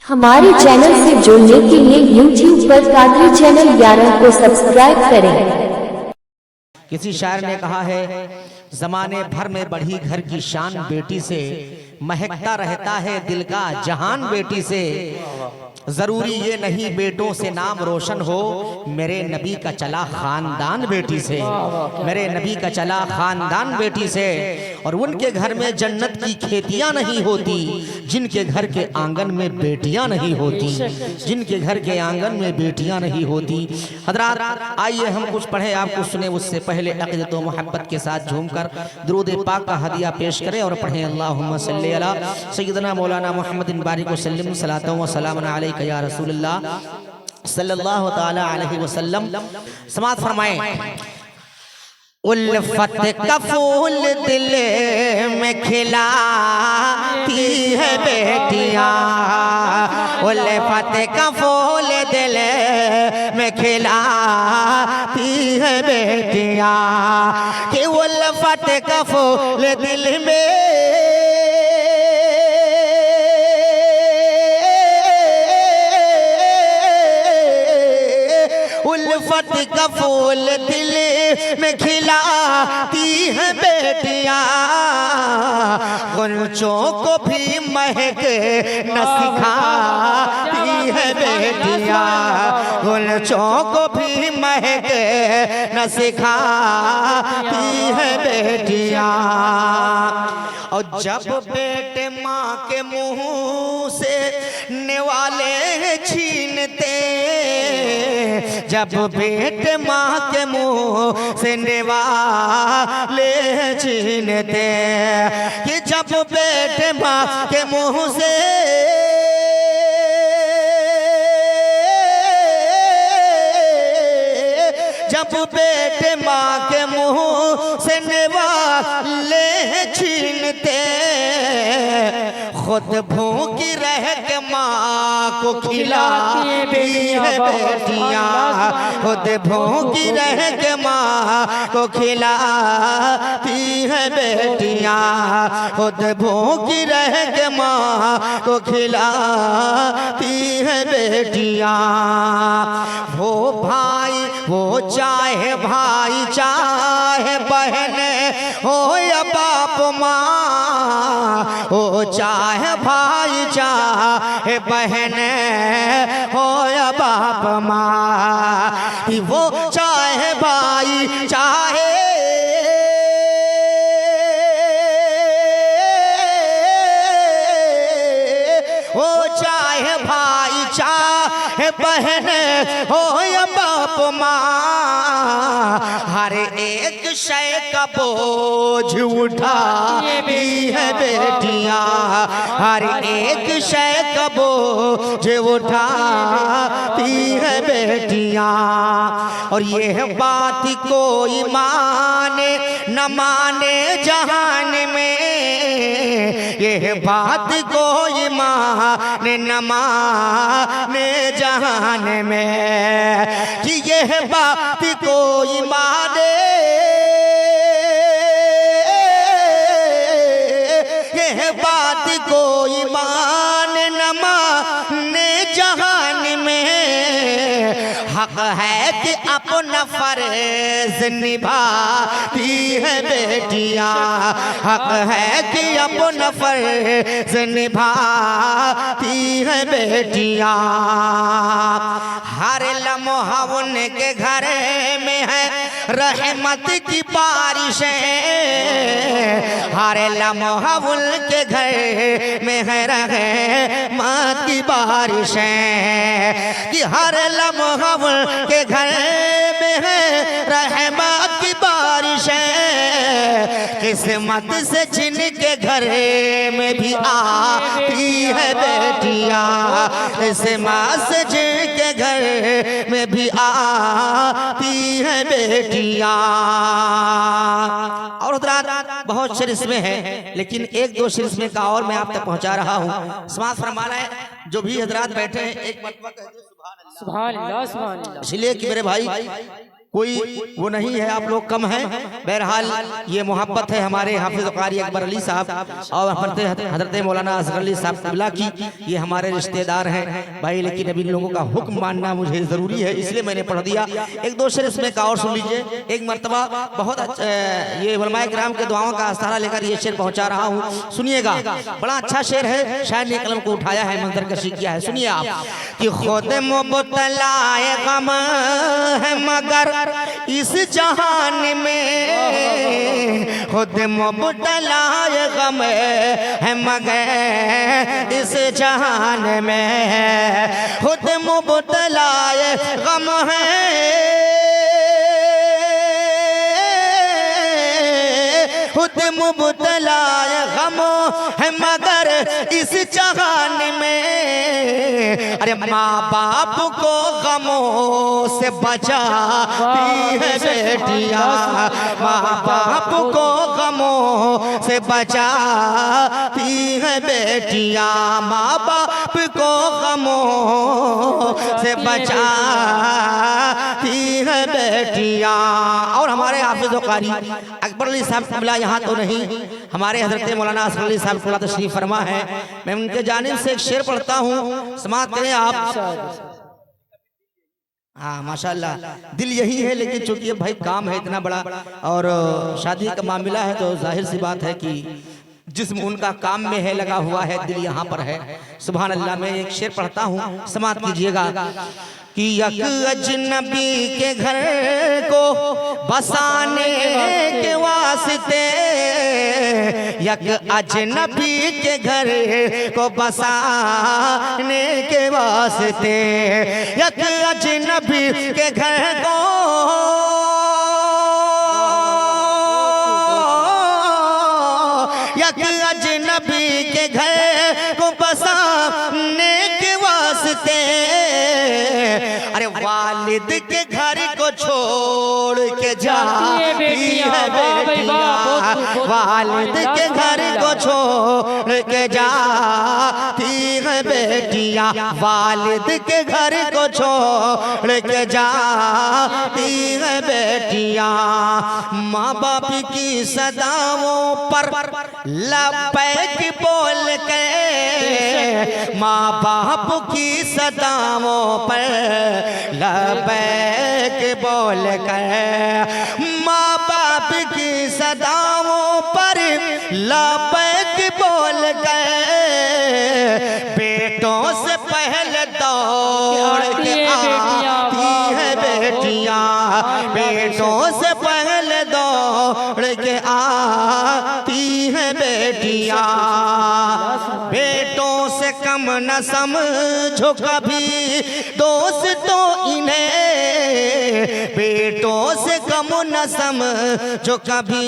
हमारे चैनल से जुड़ने के लिए YouTube पर कादरी चैनल 11 को सब्सक्राइब करें। किसी शायर ने कहा है, जमाने भर में बढ़ी घर की शान बेटी से, महकता रहता है दिल का जहान बेटी से। जरूरी ये नहीं बेटों से नाम रोशन हो, मेरे नबी का चला खानदान बेटी से, मेरे नबी का चला खानदान बेटी से। और उनके घर में जन्नत की खेतियां नहीं होती जिनके घर के आंगन में बेटियां नहीं होती, जिनके घर के आंगन में बेटियां नहीं होती। हजरात आइए हम कुछ पढ़े आपको सुने, उससे पहले अक़ीदत व मोहब्बत के साथ झूमकर दुरूद पाक का हदिया पेश करें और पढ़ें अल्लाहुम्मा सल्ली अला सय्यदना मौलाना मुहम्मदिन बारिक वसल्लम सलातन व सलामन अलैका या रसूलल्लाह सल्लल्लाहु तआला अलैहि वसल्लम। समाअत फरमाएं। उल्फत का फूल दिल में खिलाती है बेटियां, उल्फत का फूल दिल में खिलाती है बेटियां, कि उल्फत का फूल दिल में उल्फत का फूल दिल में खिलाती है बेटियां, गुलचों को भी महक न सिखाती है बेटियां, गुलचों को भी महक न सिखाती है बेटियां। और जब बेटे माँ के मुंह से निवाले छीनते, जब बेटे माँ के मुंह से निवाले छीनते, कि जब बेटे माँ के मुंह से जब बेटे माँ के मुंह से निवाले छीनते, खुद भूखी रह के माँ को खिलाती है बेटियां, खुद भूखी रह के माँ को खिलाती है बेटियां, खुद भूखी रह के माँ को खिलाती है बेटियां। वो भाई वो चाहे भाई चाहे बहन हो या बाप माँ, हो चाहे भाई चाहे बहन हो या बाप माँ, वो चाहे भाई चाहे वो चाहे भाई चाहे बहन हो या बाप माँ, हर एक शय का बोझ उठाती है बेटियां, हर एक शय का बोझ उठाती है बेटियां। और ये बात कोई माने न माने जहान में, ये बात कोई माने न माने जहान में, कि ये बात कोई माने, ये बात कोई माने न माने जहान में। हक है कि अपना फर्ज निभाती है बेटियां, हक है कि अपना फर्ज निभाती है बेटियां। हर लम्हा उनके घर में है रहमत की बारिशें, हर लम्हा उनके घर में है रहमत की बारिशें, कि हर लम्हा उनके घर में है रहमत की बारिशें। किस्मत से जिनके घर में भी आती है बेटियां, किस्मत से जिनके घर में भी आती है बेटियां। और बहुत शेर इसमें है, लेकिन एक दो शेर इसमें का और मैं आप तक पहुंचा रहा हूँ। समाज फरमाना है, जो भी हजरात बैठे हैं एक मरतबा कह दो सुभान अल्लाह, सुभान अल्लाह, सुभान अल्लाह। इसलिए कि मेरे भाई कोई वो नहीं है, आप लोग कम हैं। बहरहाल ये मोहब्बत है हमारे हाफिज कारी अकबर अली साहब और हजरत मौलाना असगर अली साहब क़िबला की। ये हमारे रिश्तेदार हैं भाई, लेकिन अभी लोगों का हुक्म मानना मुझे ज़रूरी है, इसलिए मैंने पढ़ दिया। एक दो शेर इसमें का और सुन लीजिए। एक मरतबा बहुत अच्छा, ये उलमाए किराम के दुआओं का आस्थाना लेकर ये शेर पहुँचा रहा हूँ, सुनिएगा। बड़ा अच्छा शेर है, शायर ने कलम को उठाया है, मंजर कशी किया है, सुनिए आप। कि खुद मुबतलाए गम है मगर इस जहान में, खुद मुबतलाए गम है मगर इस जहान में, खुद मुबतलाए गम है, खुद मुबतलाए गम है मगर इस जहान में। अरे माँ बाप को गमों से बचाती है बेटियाँ, माँ बाप को गमों से बचाती है बेटियाँ, माँ बाप को गमों से बचाती है बेटियाँ। और हमारे हाफिज़ कारी अकबर अली साहब क़िबला यहाँ तो नहीं, हमारे हजरत मौलाना असगर अली साहब क़िबला तशरीफ फरमा है। मैं उनके जानिब से एक शेर पढ़ता हूँ, समाअत करें आप। हाँ माशाल्लाह, दिल यही है, लेकिन चूंकि ये भाई काम है इतना बड़ा और शादी का मामला है, तो जाहिर सी बात है कि जिस्म उनका काम में है, लगा हुआ है, दिल यहाँ पर है। सुभान अल्लाह। मैं एक शेर पढ़ता हूँ, समाअत कीजिएगा। कि यक अजनबी के घर को बसाने के वास्ते, यक अजनबी के घर को बसाने के वास्ते, यक अजनबी के घर को यक अजनबी के घर को बसाने के वास्ते, अरे वालिद के घर को छोड़ के जाती है बेटियाँ, वालिद के घर को छोड़ के जाती है बेटियाँ, वालिद के घर को छोड़ के जाती है बेटियाँ। माँ बाप की सदाओं पर लब्बैक बोल के, माँ बाप की सदाओं पर लब्बैक बोल कर, माँ बाप की सदाओं पर लब्बैक बोल कर, बेटों से पहले दौड़ के आती है बेटियाँ, बेटों से पहले दौड़ के आती है बेटियाँ। बेटों से कम न समझो कभी दोस्तों इन्हें, बेटों से कम न समझो कभी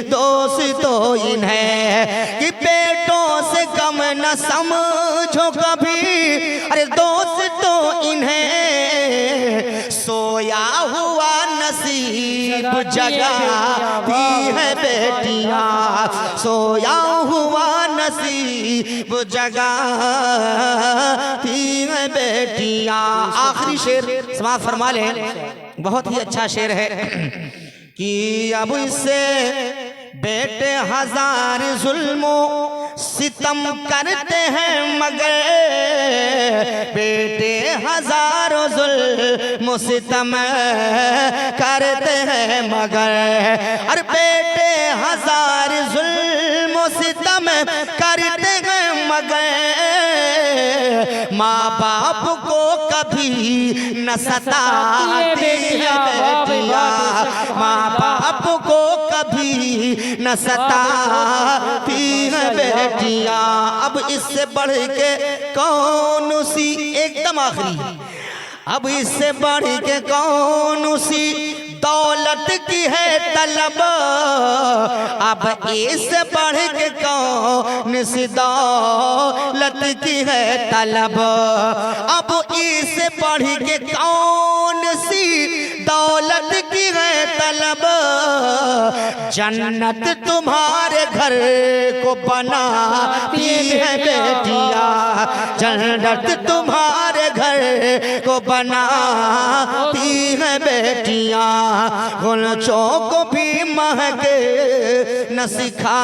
दोस्तों इन्हें, कि बेटों से कम न समझो कभी, अरे दोस्तों इन्हें, सोया हुआ नसीब जगाती है बेटियाँ, सोया हुआ नसीब जगाती है बेटियाँ। आखिरी शेर समाप्त फरमा लें, बहुत ही अच्छा शेर है। कि अब इससे बेटे हजार जुल्मों सितम करते हैं मगर, बेटे हजारों जुल्म सितम करते हैं मगर, अरे बेटे हजार जुल्म सितम करते हैं मगर, माँ बाप को कभी न सताती है बेटियाँ, माँ बाप को कभी न सताती है बेटियाँ। अब इससे बढ़ के कौन सी, एकदम आखिरी, अब इससे बढ़ के कौन सी दौलत की है तलब, अब इससे बढ़ के कौन सी दौलत की है तलब, अब इससे बढ़ के कौन सी दौलत की है तलब। जन्नत तुम्हारे घर को बनाती है बेटिया, जन्नत तुम्हारे घर को बनाती है बेटिया। गुलचों को भी महके न सिखाती